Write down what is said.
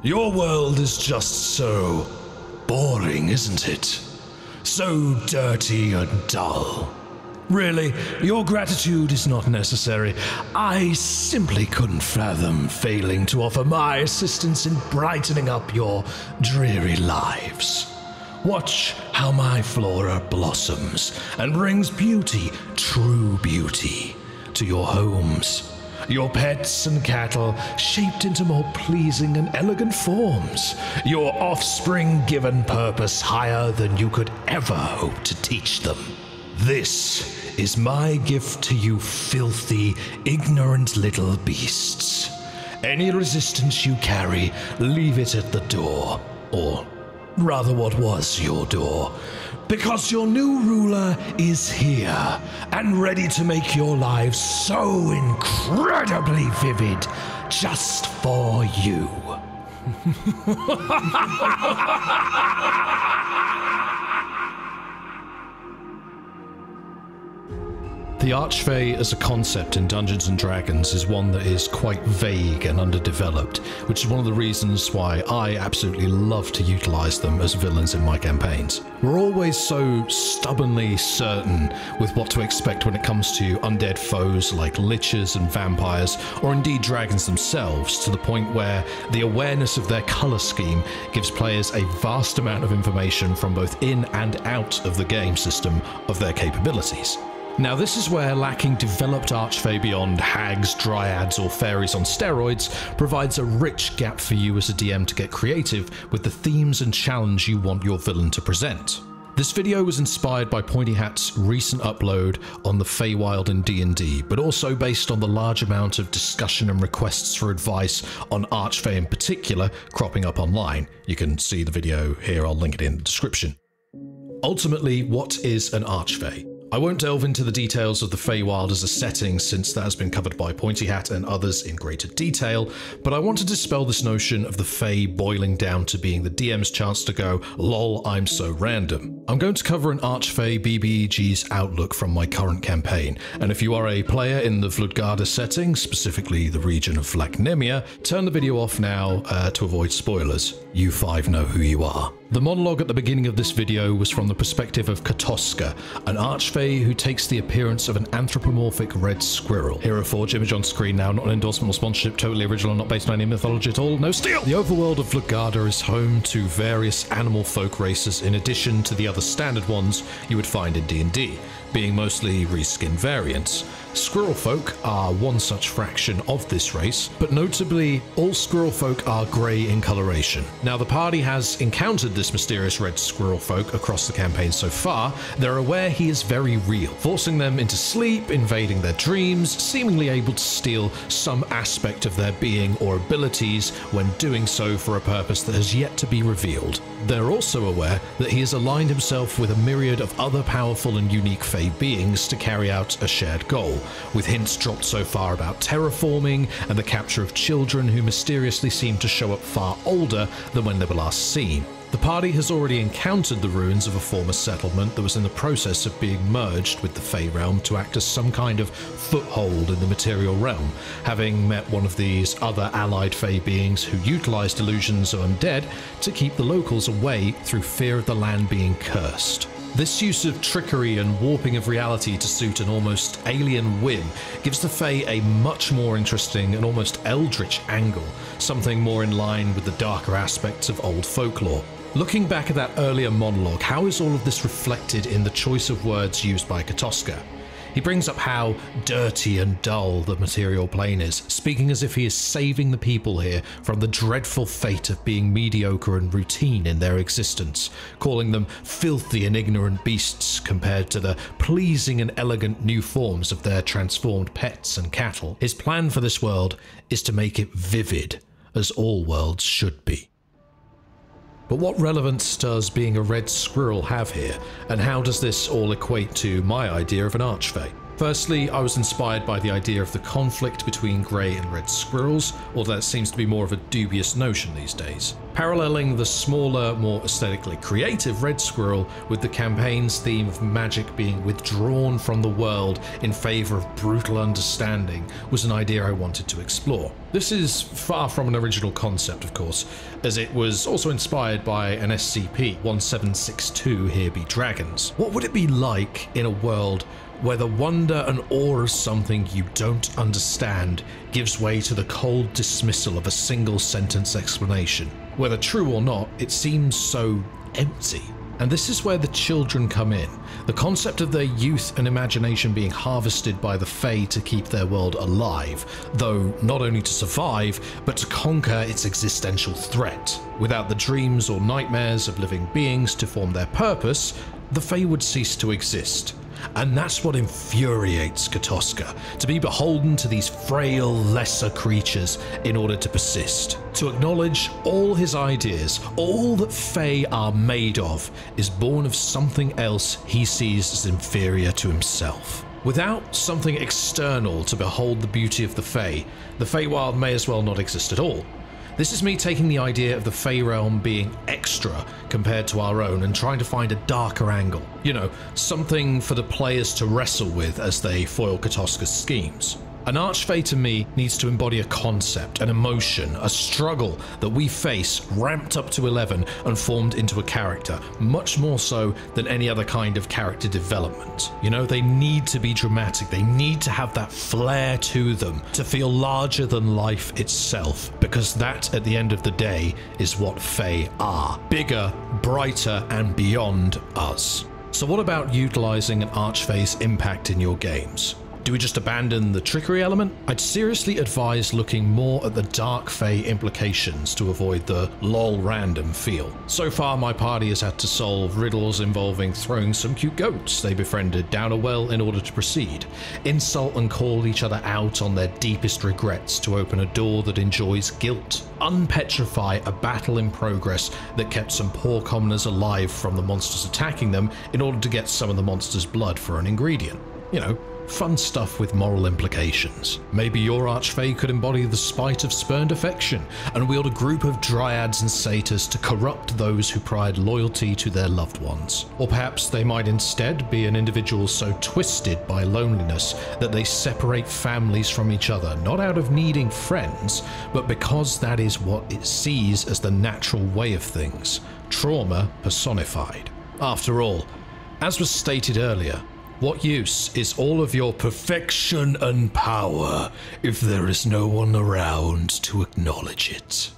Your world is just so boring, isn't it? So dirty and dull. Really, your gratitude is not necessary. I simply couldn't fathom failing to offer my assistance in brightening up your dreary lives. Watch how my flora blossoms and brings beauty, true beauty, to your homes. Your pets and cattle shaped into more pleasing and elegant forms. Your offspring given purpose higher than you could ever hope to teach them. This is my gift to you filthy, ignorant little beasts. Any resistance you carry, leave it at the door. Or rather what was your door. Because your new ruler is here and ready to make your lives so incredibly vivid just for you. The Archfey as a concept in Dungeons & Dragons is one that is quite vague and underdeveloped, which is one of the reasons why I absolutely love to utilize them as villains in my campaigns. We're always so stubbornly certain with what to expect when it comes to undead foes like liches and vampires, or indeed dragons themselves, to the point where the awareness of their color scheme gives players a vast amount of information from both in and out of the game system of their capabilities. Now this is where lacking developed Archfey beyond hags, dryads or fairies on steroids provides a rich gap for you as a DM to get creative with the themes and challenge you want your villain to present. This video was inspired by Pointy Hat's recent upload on the Feywild in D&D, but also based on the large amount of discussion and requests for advice on Archfey in particular cropping up online. You can see the video here, I'll link it in the description. Ultimately, what is an Archfey? I won't delve into the details of the Feywild as a setting since that has been covered by Pointy Hat and others in greater detail, but I want to dispel this notion of the Fey boiling down to being the DM's chance to go, lol, I'm so random. I'm going to cover an Archfey BBEG's outlook from my current campaign, and if you are a player in the Vlaknemia setting, specifically the region of Vlaknemia, turn the video off now to avoid spoilers. You five know who you are. The monologue at the beginning of this video was from the perspective of Katoska, an Archfey who takes the appearance of an anthropomorphic red squirrel. Hero Forge, image on screen now, not an endorsement or sponsorship, totally original, not based on any mythology at all, no steal! The overworld of Vlaknemia is home to various animal folk races in addition to the other standard ones you would find in D&D, being mostly reskinned variants. Squirrel folk are one such fraction of this race, but notably, all squirrel folk are grey in coloration. Now, the party has encountered this mysterious red squirrel folk across the campaign so far. They're aware he is very real, forcing them into sleep, invading their dreams, seemingly able to steal some aspect of their being or abilities when doing so for a purpose that has yet to be revealed. They're also aware that he has aligned himself with a myriad of other powerful and unique Fey beings to carry out a shared goal, with hints dropped so far about terraforming and the capture of children who mysteriously seem to show up far older than when they were last seen. The party has already encountered the ruins of a former settlement that was in the process of being merged with the Fey realm to act as some kind of foothold in the material realm, having met one of these other allied Fey beings who utilized illusions of undead to keep the locals away through fear of the land being cursed. This use of trickery and warping of reality to suit an almost alien whim gives the Fey a much more interesting and almost eldritch angle, something more in line with the darker aspects of old folklore. Looking back at that earlier monologue, how is all of this reflected in the choice of words used by Katoska? He brings up how dirty and dull the material plane is, speaking as if he is saving the people here from the dreadful fate of being mediocre and routine in their existence, calling them filthy and ignorant beasts compared to the pleasing and elegant new forms of their transformed pets and cattle. His plan for this world is to make it vivid, as all worlds should be. But what relevance does being a red squirrel have here, and how does this all equate to my idea of an Archfey? Firstly, I was inspired by the idea of the conflict between grey and red squirrels, although that seems to be more of a dubious notion these days. paralleling the smaller, more aesthetically creative Red Squirrel with the campaign's theme of magic being withdrawn from the world in favour of brutal understanding was an idea I wanted to explore. This is far from an original concept, of course, as it was also inspired by an SCP-1762 Here Be Dragons. What would it be like in a world where the wonder and awe of something you don't understand gives way to the cold dismissal of a single sentence explanation? Whether true or not, it seems so empty. And this is where the children come in. The concept of their youth and imagination being harvested by the Fey to keep their world alive, though not only to survive, but to conquer its existential threat. Without the dreams or nightmares of living beings to form their purpose, the Fey would cease to exist. And that's what infuriates Kotoska, to be beholden to these frail, lesser creatures in order to persist. To acknowledge all his ideas, all that Fey are made of, is born of something else he sees as inferior to himself. Without something external to behold the beauty of the Feywild may as well not exist at all. This is me taking the idea of the Fey realm being extra compared to our own and trying to find a darker angle. You know, something for the players to wrestle with as they foil Kotoska's schemes. An Archfey to me needs to embody a concept, an emotion, a struggle that we face ramped up to 11 and formed into a character, much more so than any other kind of character development. You know, they need to be dramatic, they need to have that flair to them, to feel larger than life itself, because that, at the end of the day, is what Fey are. Bigger, brighter, and beyond us. So what about utilizing an Archfey's impact in your games? Do we just abandon the trickery element? I'd seriously advise looking more at the dark Fey implications to avoid the lol random feel. So far my party has had to solve riddles involving throwing some cute goats they befriended down a well in order to proceed, insult and call each other out on their deepest regrets to open a door that enjoys guilt, unpetrify a battle in progress that kept some poor commoners alive from the monsters attacking them in order to get some of the monster's blood for an ingredient. You know, fun stuff with moral implications. Maybe your Archfey could embody the spite of spurned affection and wield a group of dryads and satyrs to corrupt those who pride loyalty to their loved ones. Or perhaps they might instead be an individual so twisted by loneliness that they separate families from each other, not out of needing friends, but because that is what it sees as the natural way of things. Trauma personified. After all, as was stated earlier, what use is all of your perfection and power if there is no one around to acknowledge it?